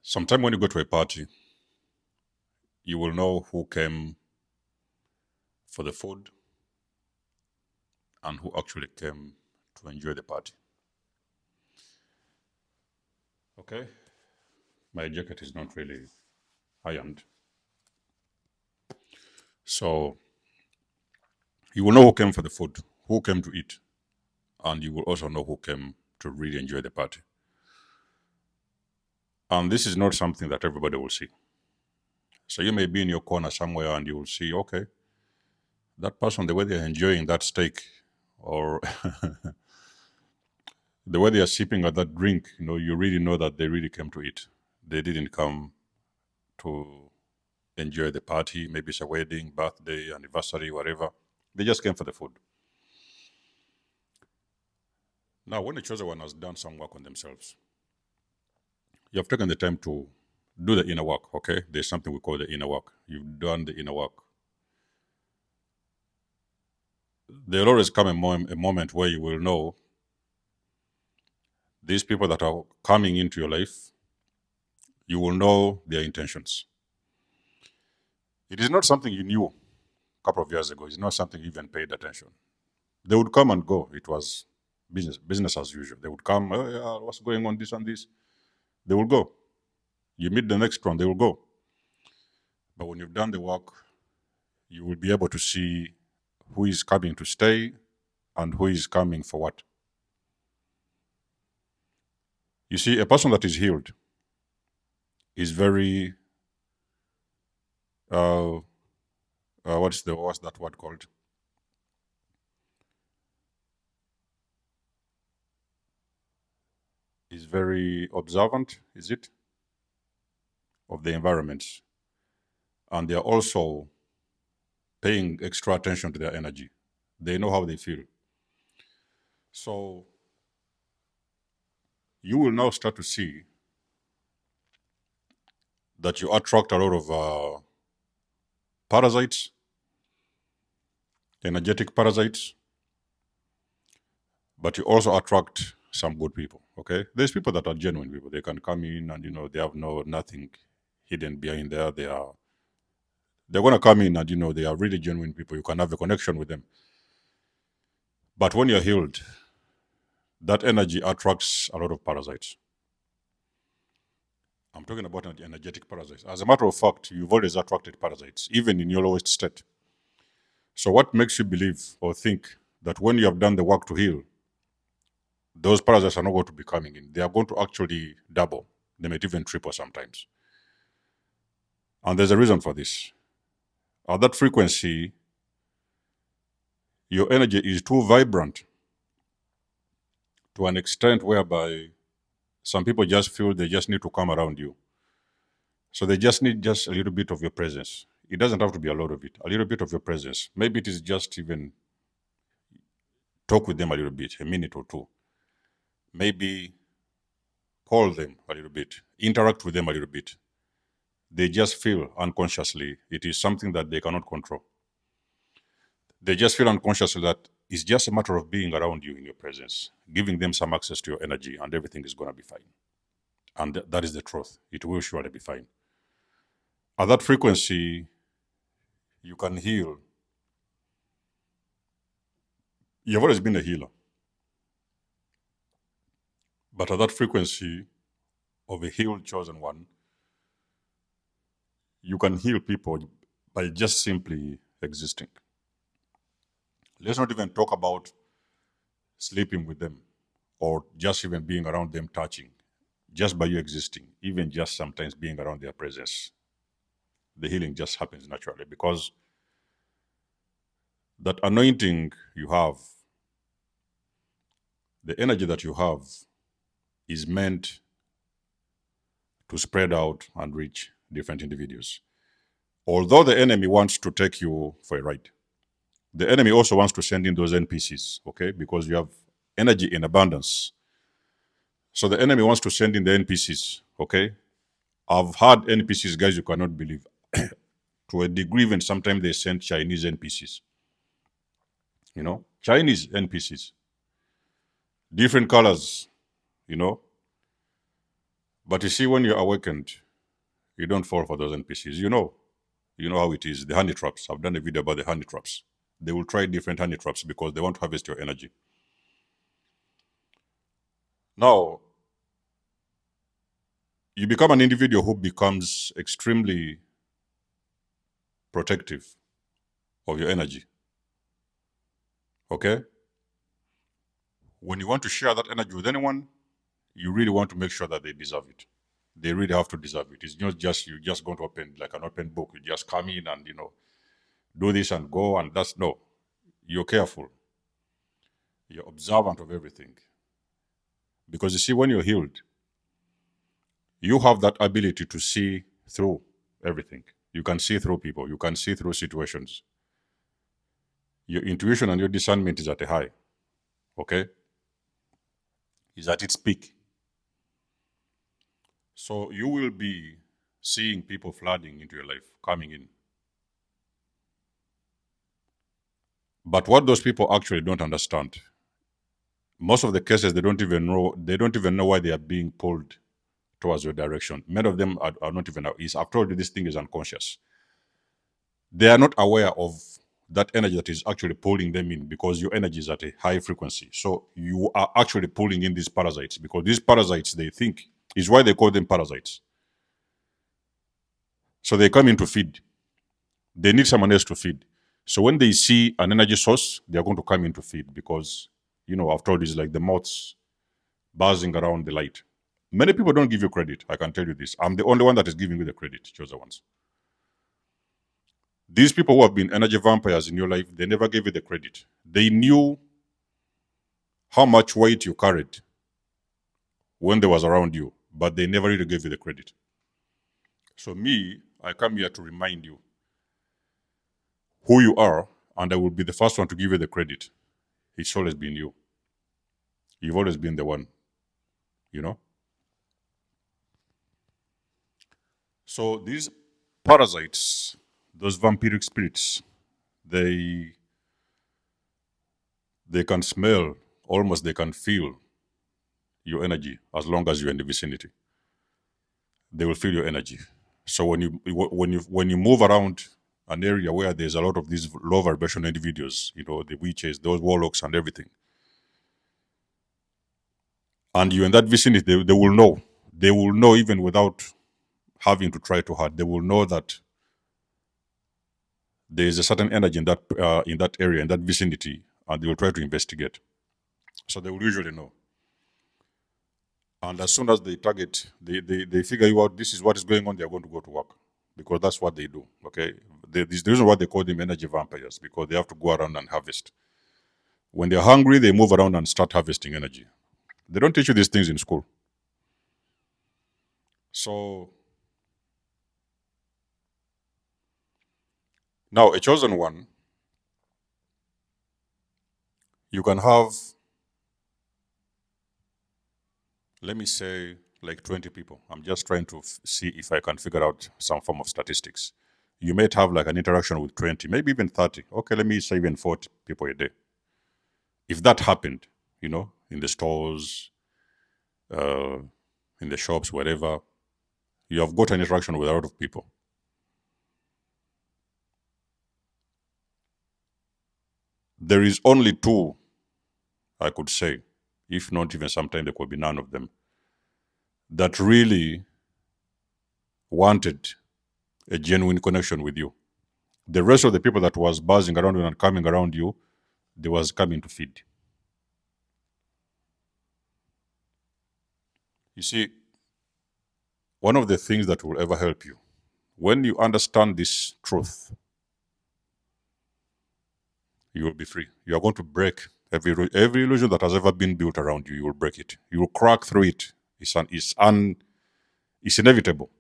Sometime when you go to a party, you will know who came for the food and who actually came to enjoy the party. Okay? My jacket is not really ironed. So you will know who came for the food, who came to eat, and you will also know who came to really enjoy the party. And this is not something that everybody will see. So you may be in your corner somewhere and you will see, okay, that person, the way they're enjoying that steak or the way they are sipping at that drink, you really know that they really came to eat. They didn't come to enjoy the party. Maybe it's a wedding, birthday, anniversary, whatever. They just came for the food. Now, when the chosen one has done some work on themselves, you have taken the time to do the inner work, okay? There's something we call the inner work. You've done the inner work. There'll always come a moment where you will know these people that are coming into your life, you will know their intentions. It is not something you knew a couple of years ago. It's not something you even paid attention. They would come and go. It was business as usual. They would come, oh, yeah, what's going on, this and this. They will go. You meet the next one, they will go. But when you've done the work, you will be able to see who is coming to stay and who is coming for what. You see, a person that is healed is very, what's that word called? Is very observant, is it? Of the environments. And they are also paying extra attention to their energy. They know how they feel. So you will now start to see that you attract a lot of parasites, energetic parasites, but you also attract some good people. Okay, there's people that are genuine people. They can come in and they have nothing hidden behind there. They're gonna come in and they are really genuine people. You can have a connection with them. But when you're healed, that energy attracts a lot of parasites. I'm talking about energetic parasites. As a matter of fact, you've always attracted parasites, even in your lowest state. So, what makes you believe or think that when you have done the work to heal, those parasites are not going to be coming in? They are going to actually double. They might even triple sometimes. And there's a reason for this. At that frequency, your energy is too vibrant to an extent whereby some people just feel they just need to come around you. So they just need just a little bit of your presence. It doesn't have to be a lot of it, a little bit of your presence. Maybe it is just even talk with them a little bit, a minute or two. Maybe call them a little bit, interact with them a little bit. They just feel unconsciously it is something that they cannot control. They just feel unconsciously that it's just a matter of being around you in your presence, giving them some access to your energy, and everything is going to be fine. And that is the truth. It will surely be fine. At that frequency, you can heal. You've always been a healer. But at that frequency of a healed chosen one, you can heal people by just simply existing. Let's not even talk about sleeping with them or just even being around them, touching. Just by you existing, even just sometimes being around their presence, the healing just happens naturally because that anointing you have, the energy that you have, is meant to spread out and reach different individuals. Although the enemy wants to take you for a ride, the enemy also wants to send in those NPCs, okay? Because you have energy in abundance. So the enemy wants to send in the NPCs, okay? I've had NPCs, guys, you cannot believe. To a degree, even sometimes they send Chinese NPCs. Chinese NPCs. Different colors, But you see, when you're awakened, you don't fall for those NPCs. You know how it is. The honey traps. I've done a video about the honey traps. They will try different honey traps because they want to harvest your energy. Now, you become an individual who becomes extremely protective of your energy. Okay? When you want to share that energy with anyone, you really want to make sure that they deserve it. They really have to deserve it. It's not just you just going to open like an open book. You just come in and do this and go and that's no. You're careful. You're observant of everything. Because you see, when you're healed, you have that ability to see through everything. You can see through people. You can see through situations. Your intuition and your discernment is at a high. Okay? Is at its peak. So you will be seeing people flooding into your life, coming in. But what those people actually don't understand, most of the cases they don't even know why they are being pulled towards your direction. Many of them are not even I've told you this thing is unconscious. They are not aware of that energy that is actually pulling them in because your energy is at a high frequency. So you are actually pulling in these parasites because these parasites, they think, is why they call them parasites. So they come in to feed. They need someone else to feed. So when they see an energy source, they are going to come in to feed because, I've told you, it's like the moths buzzing around the light. Many people don't give you credit. I can tell you this. I'm the only one that is giving you the credit, chosen ones. These people who have been energy vampires in your life, they never gave you the credit. They knew how much weight you carried when they was around you, but they never really gave you the credit. So me, I come here to remind you who you are, and I will be the first one to give you the credit. It's always been you. You've always been the one, So these parasites, those vampiric spirits, they can smell, almost they can feel your energy as long as you're in the vicinity. They will feel your energy. So when you move around an area where there's a lot of these low vibration individuals, the witches, those warlocks and everything, and you're in that vicinity, they will know. They will know even without having to try too hard. They will know that there is a certain energy in that area, in that vicinity, and they will try to investigate. So they will usually know. And as soon as they target, they figure you out, this is what is going on, they're going to go to work. Because that's what they do, okay? This is the reason why they call them energy vampires, because they have to go around and harvest. When they're hungry, they move around and start harvesting energy. They don't teach you these things in school. So, now a chosen one, you can have, let me say, like 20 people. I'm just trying to see if I can figure out some form of statistics. You might have like an interaction with 20, maybe even 30. Okay, let me say even 40 people a day. If that happened, in the stores, in the shops, wherever, you have got an interaction with a lot of people. There is only two, I could say, if not even sometimes there could be none of them, that really wanted a genuine connection with you. The rest of the people that was buzzing around you and coming around you, they was coming to feed. You see, one of the things that will ever help you, when you understand this truth, you will be free. You are going to break every illusion that has ever been built around you. You will break it. You will crack through it. It's inevitable.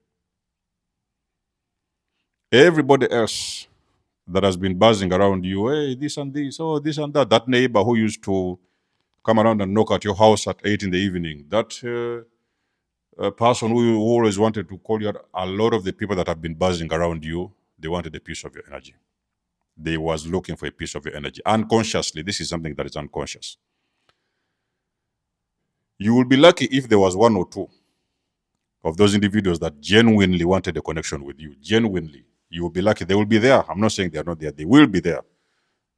Everybody else that has been buzzing around you, hey, this and this, oh, this and that. That neighbor who used to come around and knock at your house at 8 in the evening. That person who always wanted to call you. A lot of the people that have been buzzing around you, they wanted a piece of your energy. They was looking for a piece of your energy. Unconsciously, this is something that is unconscious. You will be lucky if there was one or two of those individuals that genuinely wanted a connection with you. Genuinely. You will be lucky. They will be there. I'm not saying they're not there. They will be there.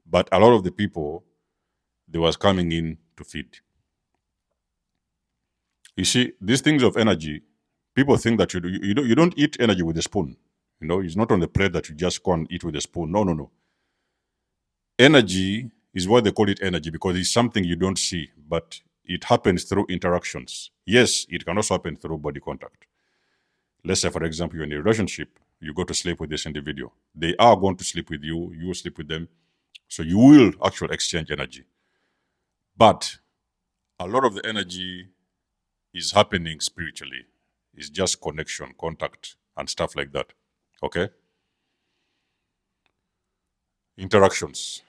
But a lot of the people, they was coming in to feed. You see, these things of energy, people think that you don't eat energy with a spoon. It's not on the plate that you just go and eat with a spoon. No, no, no. Energy is what they call it energy because it's something you don't see, but it happens through interactions. Yes, it can also happen through body contact. Let's say, for example, you're in a relationship, you go to sleep with this individual. They are going to sleep with you, you will sleep with them. So you will actually exchange energy. But a lot of the energy is happening spiritually. It's just connection, contact, and stuff like that. Okay? Interactions,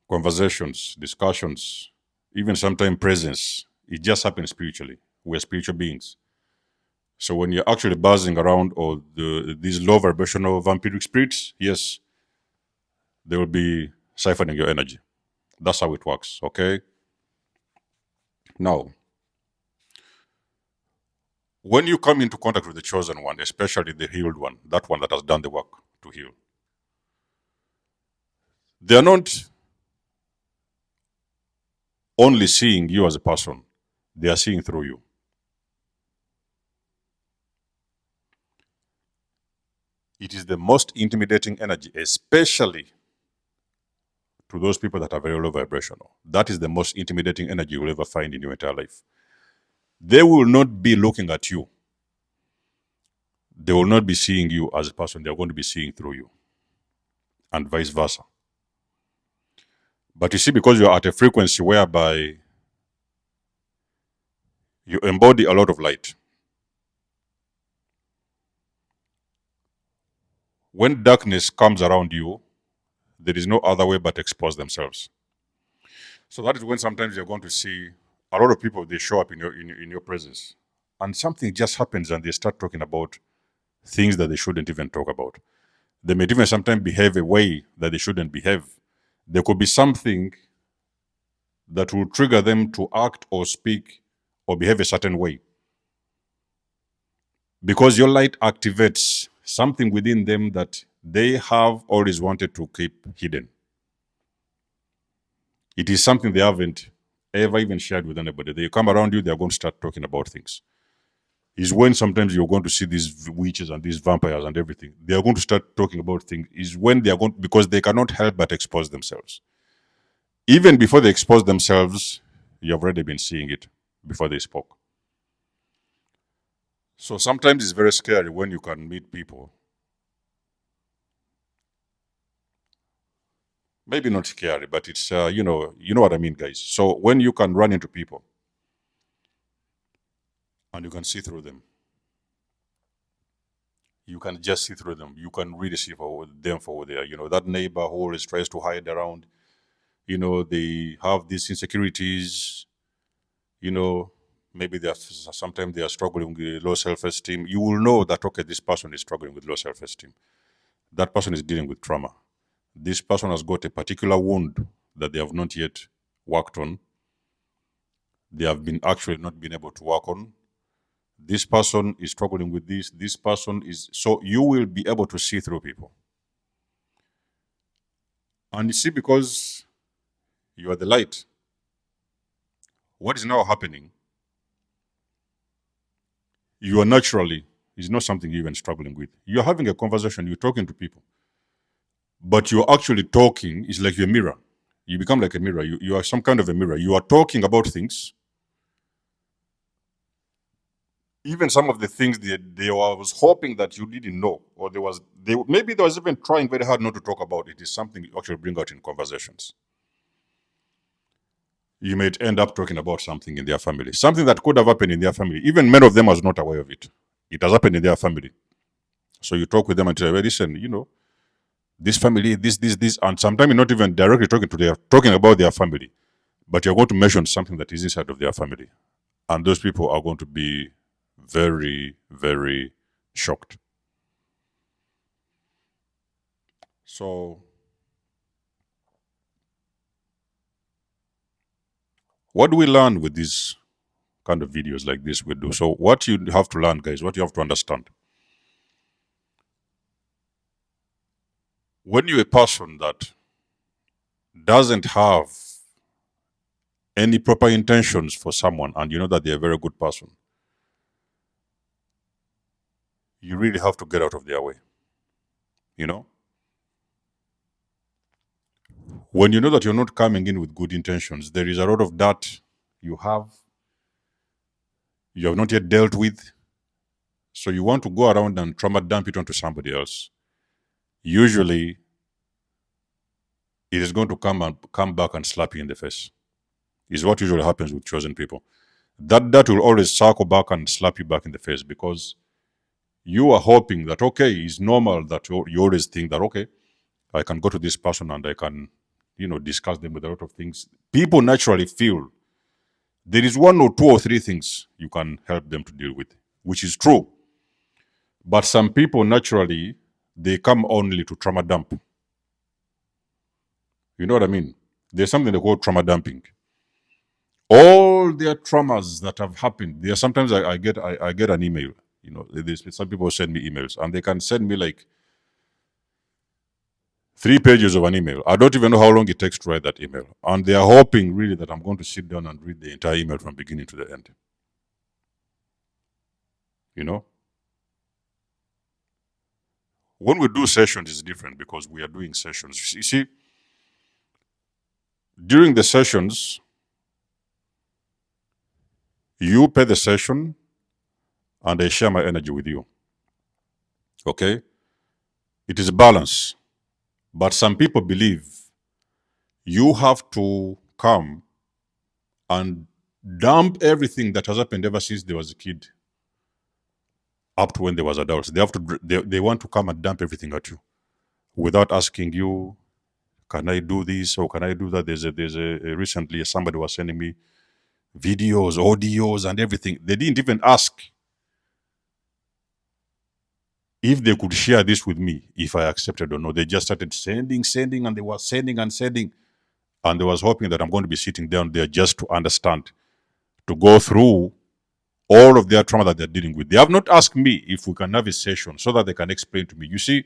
conversations, discussions, even sometimes presence. It just happens spiritually. We're spiritual beings. So when you're actually buzzing around or these low vibrational vampiric spirits, yes, they will be siphoning your energy. That's how it works, okay? Now, when you come into contact with the chosen one, especially the healed one, that one that has done the work to heal, they are not only seeing you as a person, they are seeing through you. It is the most intimidating energy, especially to those people that are very low vibrational. That is the most intimidating energy you will ever find in your entire life. They will not be looking at you. They will not be seeing you as a person. They are going to be seeing through you, and vice versa. But you see, because you're at a frequency whereby you embody a lot of light, when darkness comes around you, there is no other way but expose themselves. So that is when sometimes you're going to see a lot of people, they show up in your presence, and something just happens and they start talking about things that they shouldn't even talk about. They may even sometimes behave a way that they shouldn't behave. There could be something that will trigger them to act or speak or behave a certain way. Because your light activates something within them that they have always wanted to keep hidden. It is something they haven't ever even shared with anybody. They come around you, they're going to start talking about things. Is when sometimes you're going to see these witches and these vampires and everything. They are going to start talking about things. Is when they are going, because they cannot help but expose themselves. Even before they expose themselves, you have already been seeing it before they spoke. So sometimes it's very scary when you can meet people. Maybe not scary, but it's you know what I mean, guys. So when you can run into people and you can see through them, you can just see through them. You can really see for them for what they are. That neighbor who always tries to hide around. They have these insecurities. You know, maybe sometimes they are struggling with low self-esteem. You will know that okay, this person is struggling with low self-esteem. That person is dealing with trauma. This person has got a particular wound that they have not yet worked on. They have been actually not been able to work on. This person is struggling with this. This person is, so you will be able to see through people. And you see, because you are the light, what is now happening, you are naturally, is not something you're even struggling with. You're having a conversation, you're talking to people, but you're actually talking, it's like you're a mirror. You become like a mirror. You are some kind of a mirror. You are talking about things. Even some of the things they was hoping that you didn't know, or maybe they was even trying very hard not to talk about it, is something you actually bring out in conversations. You may end up talking about something in their family, something that could have happened in their family. Even many of them was not aware of it. It has happened in their family. So you talk with them and say, well, listen, this family, this, and sometimes you're not even directly talking about their family, but you're going to mention something that is inside of their family. And those people are going to be very, very shocked. So, what do we learn with these kind of videos like this we do. So what you have to learn, guys, what you have to understand, when you're a person that doesn't have any proper intentions for someone and you know that they're a very good person, you really have to get out of their way. You know, when you know that you're not coming in with good intentions, there is a lot of that you have not yet dealt with. So you want to go around and trauma dump it onto somebody else. Usually, it is going to come back and slap you in the face. Is what usually happens with chosen people. That will always circle back and slap you back in the face because you are hoping that okay, it's normal that you always think that okay, I can go to this person and I can, discuss them with a lot of things. People naturally feel there is one or two or three things you can help them to deal with, which is true. But some people naturally they come only to trauma dump. You know what I mean? There's something they call trauma dumping. All their traumas that have happened. There sometimes I get an email. Some people send me emails and they can send me like 3 pages of an email. I don't even know how long it takes to write that email. And they are hoping really that I'm going to sit down and read the entire email from beginning to the end. You know? When we do sessions, it's different because we are doing sessions. You see, during the sessions, you pay the session and I share my energy with you. Okay? It is a balance. But some people believe you have to come and dump everything that has happened ever since there was a kid up to when they was adults. They want to come and dump everything at you without asking you, can I do this or can I do that? Recently somebody was sending me videos, audios, and everything. They didn't even ask if they could share this with me if I accepted or not. They just started sending, and they were sending and sending. And they was hoping that I'm going to be sitting down there just to understand, to go through all of their trauma that they're dealing with. They have not asked me if we can have a session so that they can explain to me. You see,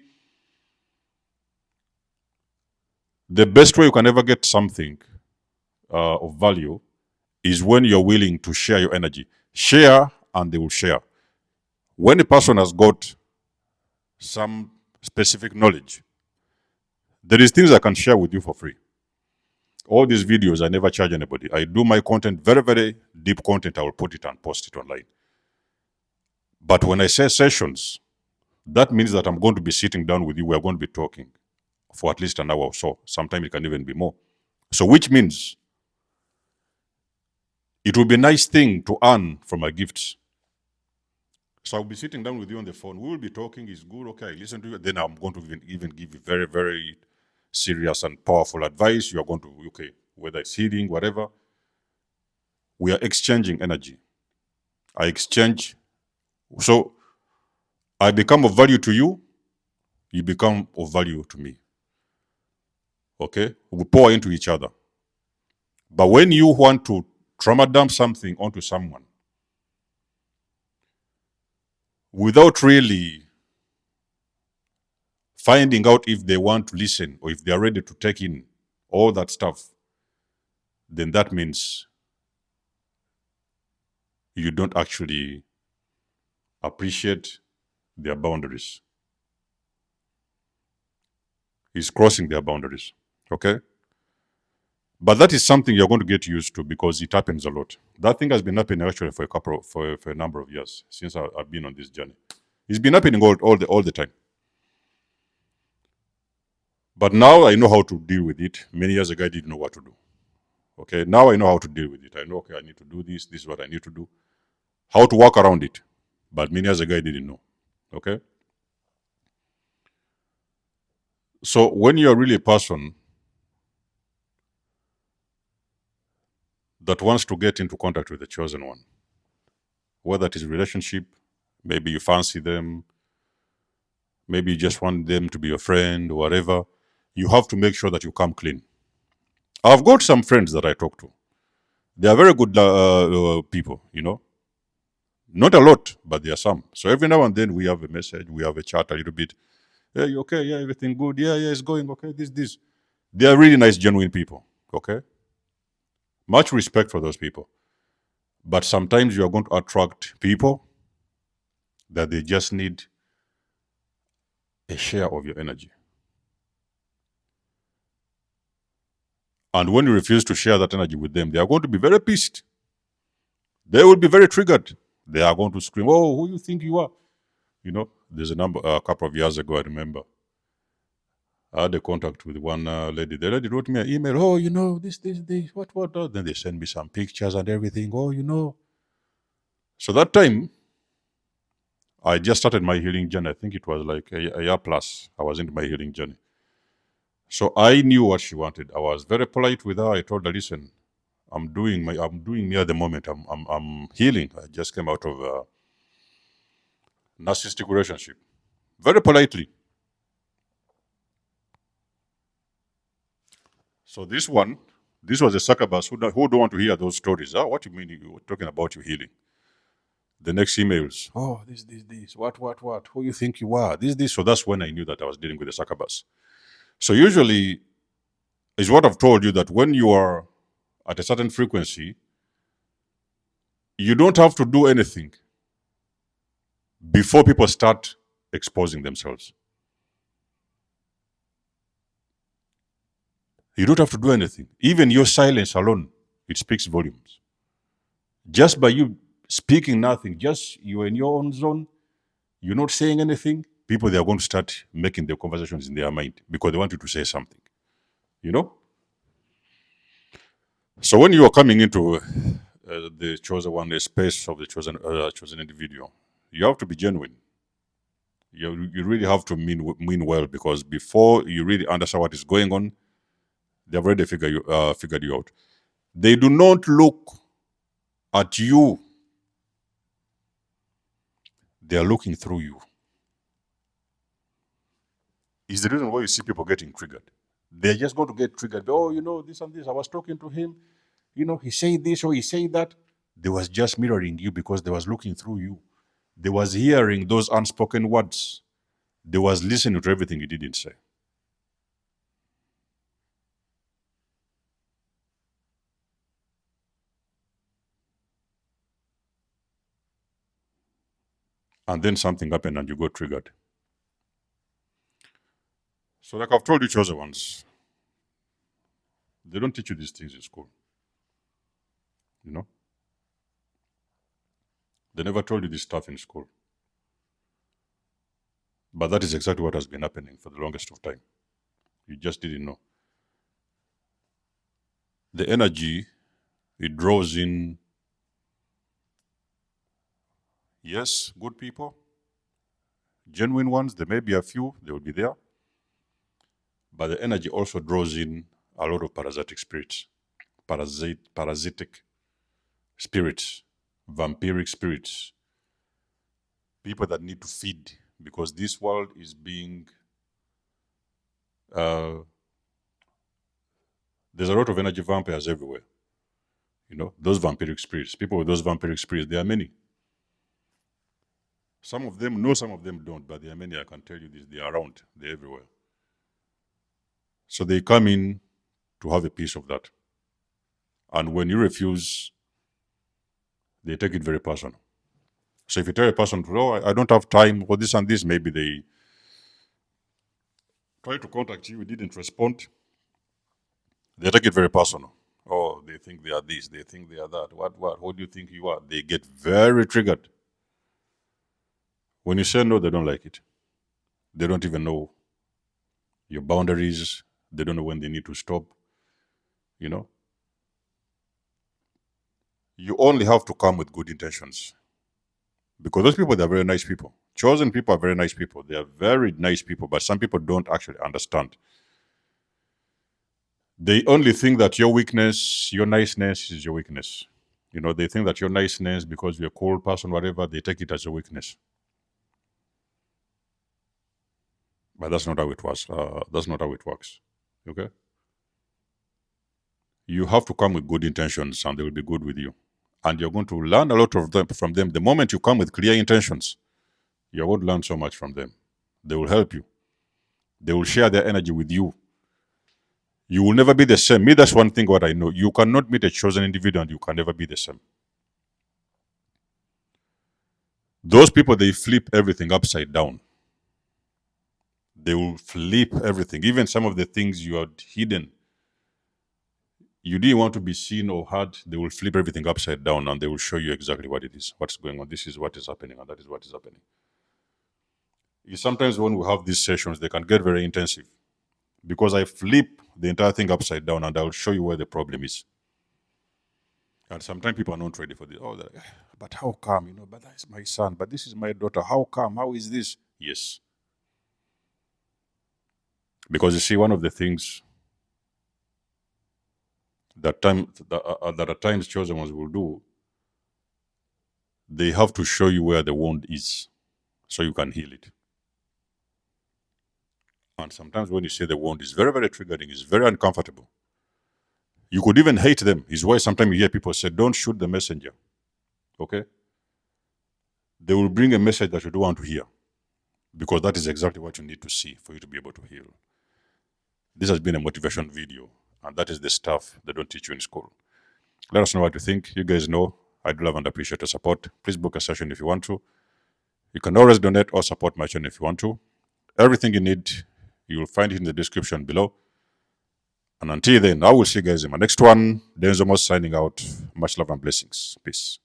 the best way you can ever get something of value is when you're willing to share your energy. Share and they will share. When a person has got some specific knowledge, there is things I can share with you for free. All these videos, I never charge anybody. I do my content, very, very deep content. I will put it and post it online. But when I say sessions, that means that I'm going to be sitting down with you. We're going to be talking for at least an hour or so. Sometimes it can even be more. So which means it will be a nice thing to earn from my gifts. So I'll be sitting down with you on the phone. We will be talking. It's good. Okay, I listen to you. Then I'm going to even give you very, very serious and powerful advice. You are going to, okay, whether it's healing, whatever. We are exchanging energy. I exchange. So I become of value to you. You become of value to me. Okay? We pour into each other. But when you want to trauma dump something onto someone without really finding out if they want to listen or if they are ready to take in all that stuff, then that means you don't actually appreciate their boundaries. It's crossing their boundaries. Okay? But that is something you're going to get used to because it happens a lot. That thing has been happening actually for a number of years since I've been on this journey. It's been happening all the time. But now I know how to deal with it. Many years ago, I didn't know what to do. Okay, now I know how to deal with it. I know, okay, I need to do this. This is what I need to do. How to work around it. But many years ago, I didn't know. Okay? So when you're really a person that wants to get into contact with the chosen one, whether it is a relationship, maybe you fancy them, maybe you just want them to be your friend or whatever, you have to make sure that you come clean. I've got some friends that I talk to. They are very good people, Not a lot, but there are some. So every now and then we have a message, we have a chat a little bit. Yeah, you okay? Yeah, everything good. Yeah, yeah, it's going okay. This. They are really nice, genuine people. Okay, much respect for those people. But sometimes you are going to attract people that they just need a share of your energy. And when you refuse to share that energy with them, they are going to be very pissed. They will be very triggered. They are going to scream, "Oh, who you think you are?" There's a couple of years ago, I remember. I had a contact with one lady. The lady wrote me an email. Oh, this, what. Then they sent me some pictures and everything. Oh. So that time, I just started my healing journey. I think it was like a year plus. I was into my healing journey. So I knew what she wanted. I was very polite with her. I told her, "Listen, I'm doing me at the moment. I'm healing. I just came out of a narcissistic relationship." Very politely. So this was a succubus who don't want to hear those stories. What you mean you were talking about your healing? The next emails. Oh, this. What? Who you think you are? This. So that's when I knew that I was dealing with a succubus. So usually is what I've told you that when you are at a certain frequency, you don't have to do anything before people start exposing themselves. You don't have to do anything. Even your silence alone, it speaks volumes. Just by you speaking nothing, just you're in your own zone, you're not saying anything, people they are going to start making their conversations in their mind because they want you to say something. You know? So when you are coming into the chosen one, the space of the chosen individual, you have to be genuine. You really have to mean well because before you really understand what is going on, they've already figured you out. They do not look at you; they are looking through you. Is the reason why you see people getting triggered. They're just going to get triggered. Oh, this and this. I was talking to him. He said this or he said that. They was just mirroring you because they was looking through you. They was hearing those unspoken words. They was listening to everything you didn't say. And then something happened and you got triggered. So like I've told you chosen ones, they don't teach you these things in school. You know? They never told you this stuff in school. But that is exactly what has been happening for the longest of time. You just didn't know. The energy, it draws in, yes, good people, genuine ones. There may be a few, they will be there. But the energy also draws in a lot of parasitic spirits, parasitic spirits, vampiric spirits, people that need to feed because this world is being. There's a lot of energy vampires everywhere. Those vampiric spirits, people with those vampiric spirits, there are many. Some of them know, some of them don't, but there are many. I can tell you this: they are around, they're everywhere. So they come in to have a piece of that. And when you refuse, they take it very personal. So if you tell a person, "Oh, I don't have time for this and this," maybe they try to contact you, you didn't respond, they take it very personal. Oh, they think they are this, they think they are that. What? Who do you think you are? They get very triggered. When you say no, they don't like it. They don't even know your boundaries. They don't know when they need to stop. You know, you only have to come with good intentions because those people, they're very nice people. Chosen people are very nice people. They are very nice people, but some people don't actually understand. They only think that your weakness, your niceness is your weakness. They think that your niceness, because you're a cold person, whatever, they take it as a weakness. But that's not how it was. That's not how it works. Okay? You have to come with good intentions and they will be good with you. And you're going to learn a lot of them from them. The moment you come with clear intentions, you're going to learn so much from them. They will help you. They will share their energy with you. You will never be the same. Me, that's one thing what I know. You cannot meet a chosen individual and you can never be the same. Those people, they flip everything upside down. They will flip everything. Even some of the things you had hidden, you didn't want to be seen or heard, they will flip everything upside down and they will show you exactly what it is, what's going on. This is what is happening and that is what is happening. Sometimes when we have these sessions, they can get very intensive because I flip the entire thing upside down and I'll show you where the problem is. And sometimes people are not ready for this. Oh, but how come? But that's my son, but this is my daughter. How come? How is this? Yes. Because you see, one of the things that at times chosen ones will do, they have to show you where the wound is so you can heal it. And sometimes when you see the wound, it's very, very triggering. It's very uncomfortable. You could even hate them. Is why sometimes you hear people say, don't shoot the messenger. Okay? They will bring a message that you don't want to hear because that is exactly what you need to see for you to be able to heal. This has been a motivation video, and that is the stuff they don't teach you in school. Let us know what you think. You guys know I do love and appreciate your support. Please book a session if you want to. You can always donate or support my channel if you want to. Everything you need, you will find it in the description below. And until then, I will see you guys in my next one. Denzomos signing out. Much love and blessings. Peace.